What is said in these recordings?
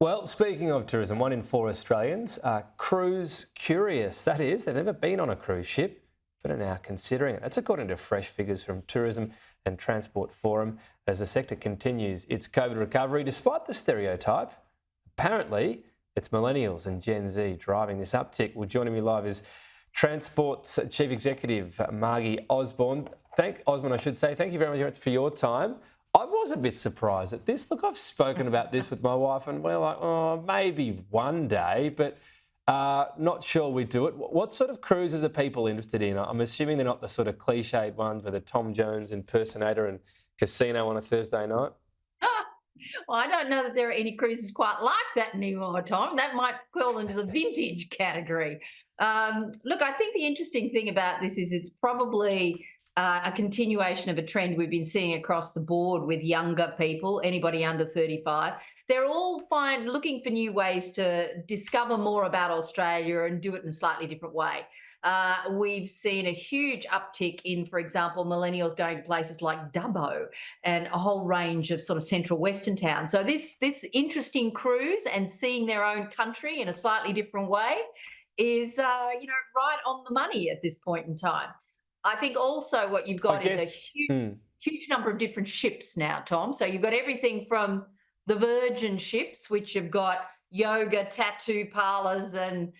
Well, speaking of tourism, 1 in 4 Australians are cruise curious. That is, they've never been on a cruise ship, but are now considering it. That's according to fresh figures from Tourism and Transport Forum as the sector continues its COVID recovery, despite the stereotype. Apparently, it's millennials and Gen Z driving this uptick. Well, joining me live is Transport's Chief Executive, Margy Osmond. Osmond, I should say. Thank you very much for your time. I was a bit surprised at this. Look, I've spoken about this with my wife and we're like, oh, maybe one day, but not sure we do it. What sort of cruises are people interested in? I'm assuming they're not the sort of cliched ones with a Tom Jones impersonator and casino on a Thursday night. Well, I don't know that there are any cruises quite like that anymore, Tom. That might fall into the vintage category. Look, I think the interesting thing about this is it's probably a continuation of a trend we've been seeing across the board with younger people, anybody under 35. They're all looking for new ways to discover more about Australia and do it in a slightly different way. We've seen a huge uptick in, for example, millennials going to places like Dubbo and a whole range of sort of central Western towns. So this interesting cruise and seeing their own country in a slightly different way is right on the money at this point in time. I think also what you've I got is a guess. Hmm. huge number of different ships now, Tom. So you've got everything from the Virgin ships, which have got yoga, tattoo parlors, and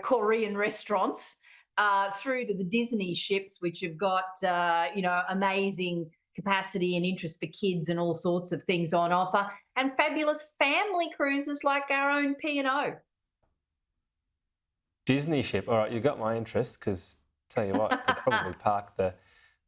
Korean restaurants, through to the Disney ships, which have got amazing capacity and interest for kids and all sorts of things on offer, and fabulous family cruises like our own P&O. Disney ship. All right, you got my interest because tell you what, could probably park the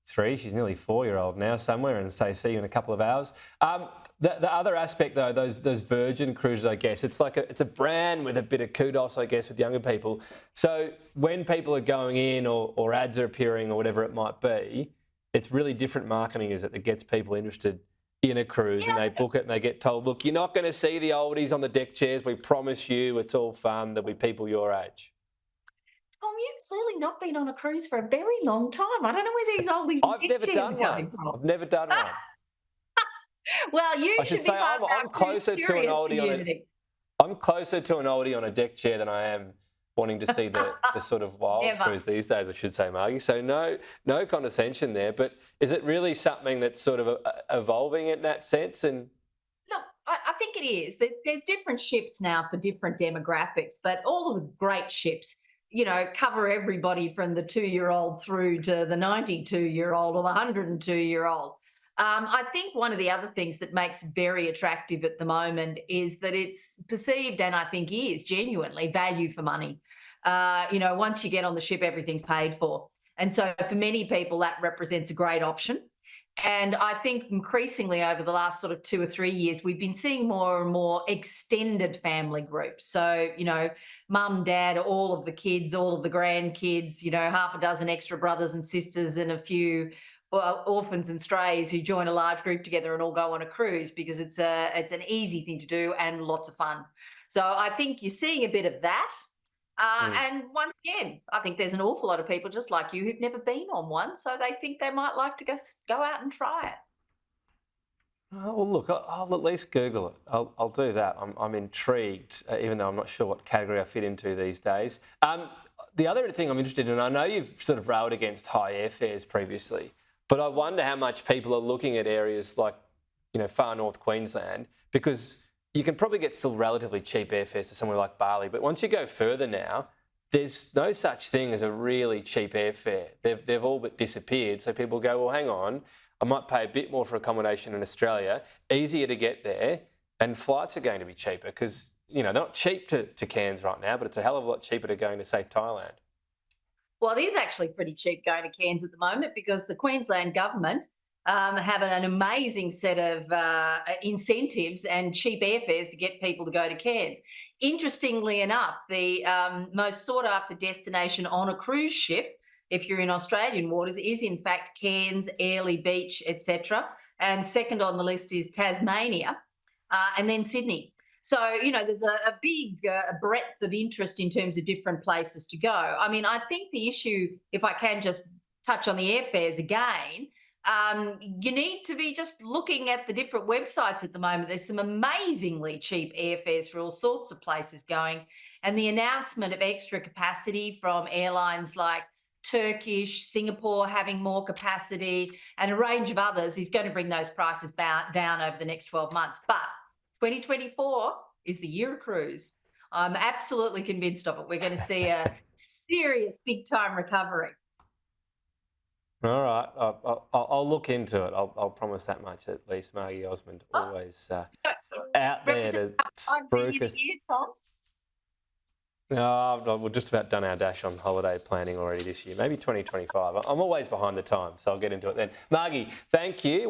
three. She's nearly 4-year-old now somewhere and say, see you in a couple of hours. The other aspect though, those Virgin cruises, I guess, it's a brand with a bit of kudos, I guess, with younger people. So when people are going in or ads are appearing or whatever it might be, it's really different marketing, is it, that gets people interested in a cruise and they book it and they get told, look, you're not going to see the oldies on the deck chairs. We promise you it's all fun. There'll be people your age. Tom, you've clearly not been on a cruise for a very long time. I don't know where these I've big never chairs are done coming one. from. I've never done one. Well, you I should should be say part of I'm our cruise closer to an curious oldie community. I'm closer to an oldie on a deck chair than I am wanting to see the sort of wild Never. cruise these days, I should say, Margie. So no condescension there, but is it really something that's sort of evolving in that sense? And Look, I think it is. There's different ships now for different demographics, but all of the great ships, cover everybody from the 2-year-old through to the 92-year-old or the 102-year-old. I think one of the other things that makes it very attractive at the moment is that it's perceived, and I think is genuinely, value for money. Once you get on the ship, everything's paid for. And so for many people, that represents a great option. And I think increasingly over the last sort of 2 or 3 years, we've been seeing more and more extended family groups. So, mum, dad, all of the kids, all of the grandkids, half a dozen extra brothers and sisters and a few orphans and strays who join a large group together and all go on a cruise because it's an easy thing to do and lots of fun. So I think you're seeing a bit of that. mm. And once again, I think there's an awful lot of people just like you who've never been on one, so they think they might like to go out and try it. Oh, well, look, I'll at least Google it. I'll do that. I'm intrigued, even though I'm not sure what category I fit into these days. The other thing I'm interested in, I know you've sort of railed against high airfares previously, but I wonder how much people are looking at areas like, far north Queensland, because you can probably get still relatively cheap airfares to somewhere like Bali. But once you go further now, there's no such thing as a really cheap airfare. They've all but disappeared. So people go, well, hang on, I might pay a bit more for accommodation in Australia, easier to get there, and flights are going to be cheaper because, they're not cheap to Cairns right now, but it's a hell of a lot cheaper to going to, say, Thailand. Well, it is actually pretty cheap going to Cairns at the moment because the Queensland government have an amazing set of incentives and cheap airfares to get people to go to Cairns. Interestingly enough, the most sought after destination on a cruise ship, if you're in Australian waters, is in fact Cairns, Airlie Beach, etc. And second on the list is Tasmania, and then Sydney. So, there's a big breadth of interest in terms of different places to go. I mean, I think the issue, if I can just touch on the airfares again, You need to be just looking at the different websites at the moment. There's some amazingly cheap airfares for all sorts of places going. And the announcement of extra capacity from airlines like Turkish, Singapore having more capacity, and a range of others is going to bring those prices down over the next 12 months. But 2024 is the year of cruise. I'm absolutely convinced of it. We're going to see a serious big time recovery. All right, I'll look into it. I'll promise that much at least. Margy Osmond, always out there to spruik us. Tom. No, we're just about done our dash on holiday planning already this year. Maybe 2025. I'm always behind the time, so I'll get into it then. Margy, thank you.